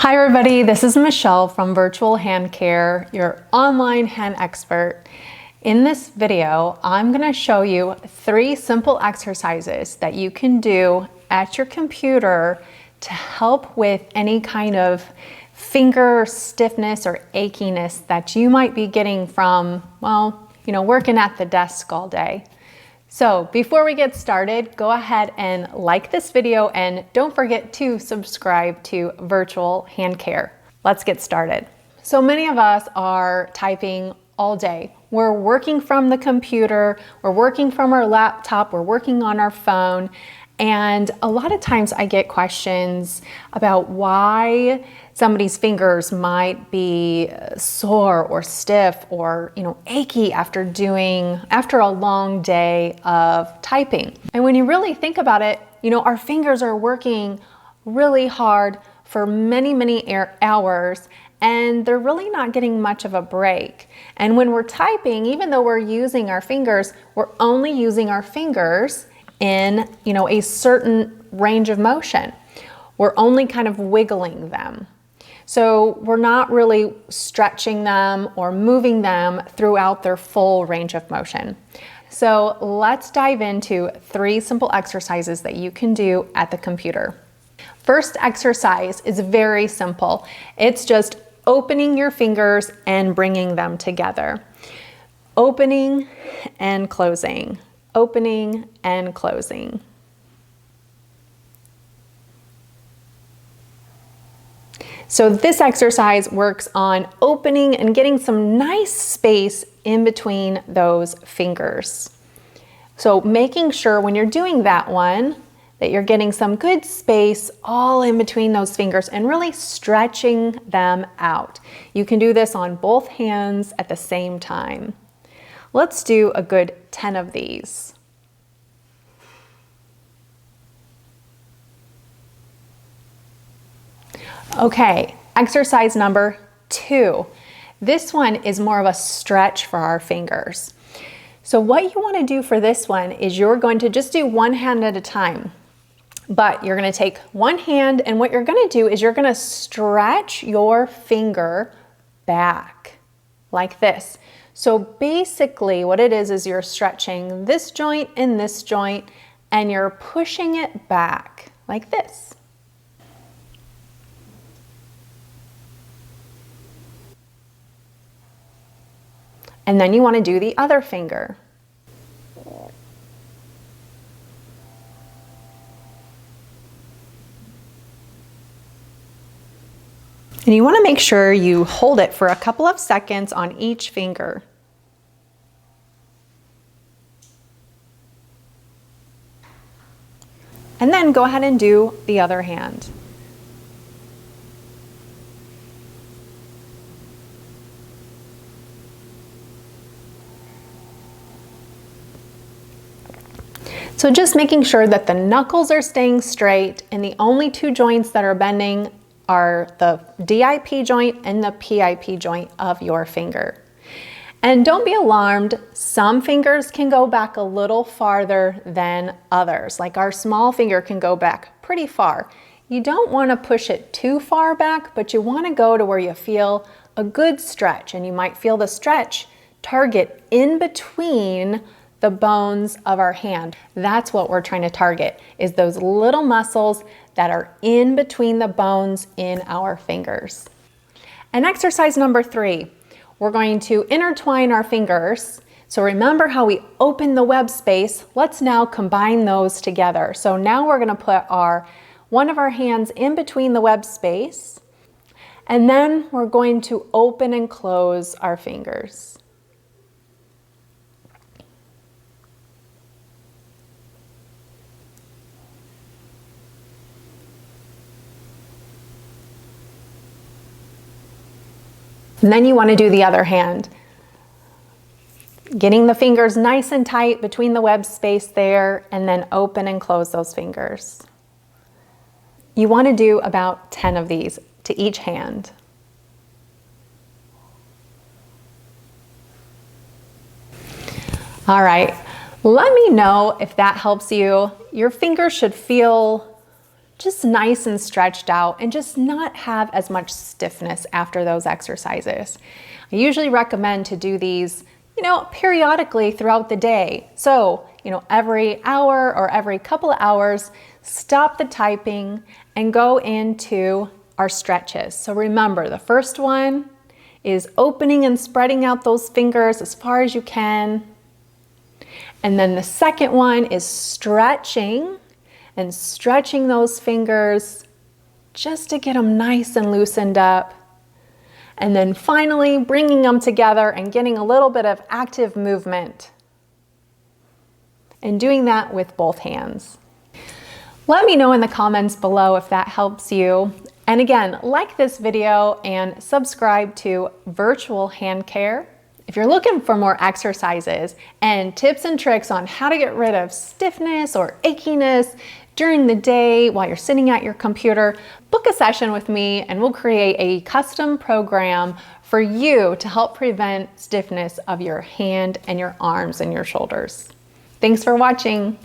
Hi everybody, this is Michelle from Virtual Hand Care, your online hand expert. In this video, I'm going to show you 3 simple exercises that you can do at your computer to help with any kind of finger stiffness or achiness that you might be getting from, working at the desk all day. So before we get started, go ahead and like this video and don't forget to subscribe to Virtual Hand Care. Let's get started. So many of us are typing all day. We're working from the computer, we're working from our laptop, we're working on our phone, and a lot of times I get questions about why somebody's fingers might be sore or stiff or achy after a long day of typing. And when you really think about it, our fingers are working really hard for many hours, and they're really not getting much of a break. And when we're typing, even though we're using our fingers, we're only using our fingers in a certain range of motion. We're only kind of wiggling them. So we're not really stretching them or moving them throughout their full range of motion. So let's dive into 3 simple exercises that you can do at the computer. First exercise is very simple. It's just opening your fingers and bringing them together. Opening and closing. Opening and closing. So this exercise works on opening and getting some nice space in between those fingers. So making sure when you're doing that one that you're getting some good space all in between those fingers and really stretching them out. You can do this on both hands at the same time. Let's do a good 10 of these. Okay, exercise number 2. This one is more of a stretch for our fingers. So what you want to do for this one is you're going to just do one hand at a time. But you're going to take one hand, and what you're going to do is you're going to stretch your finger back like this. So basically what it is you're stretching this joint and this joint, and you're pushing it back like this. And then you want to do the other finger. And you want to make sure you hold it for a couple of seconds on each finger. And then go ahead and do the other hand. So just making sure that the knuckles are staying straight, and the only 2 joints that are bending are the DIP joint and the PIP joint of your finger. And don't be alarmed, some fingers can go back a little farther than others. Like our small finger can go back pretty far. You don't want to push it too far back, but you want to go to where you feel a good stretch, and you might feel the stretch target in between the bones of our hand. That's what we're trying to target, is those little muscles that are in between the bones in our fingers. And exercise number 3, we're going to intertwine our fingers. So remember how we opened the web space? Let's now combine those together. So now we're going to put one of our hands in between the web space, and then we're going to open and close our fingers. And then you want to do the other hand. Getting the fingers nice and tight between the web space there, and then open and close those fingers. You want to do about 10 of these to each hand. All right, let me know if that helps you. Your fingers should feel just nice and stretched out and just not have as much stiffness after those exercises. I usually recommend to do these, periodically throughout the day. So, every hour or every couple of hours, stop the typing and go into our stretches. So remember, the first one is opening and spreading out those fingers as far as you can. And then the second one is stretching and stretching those fingers just to get them nice and loosened up. And then finally bringing them together and getting a little bit of active movement. And doing that with both hands. Let me know in the comments below if that helps you. And again, like this video and subscribe to Virtual Hand Care. If you're looking for more exercises and tips and tricks on how to get rid of stiffness or achiness during the day while you're sitting at your computer, book a session with me and we'll create a custom program for you to help prevent stiffness of your hand and your arms and your shoulders. Thanks for watching.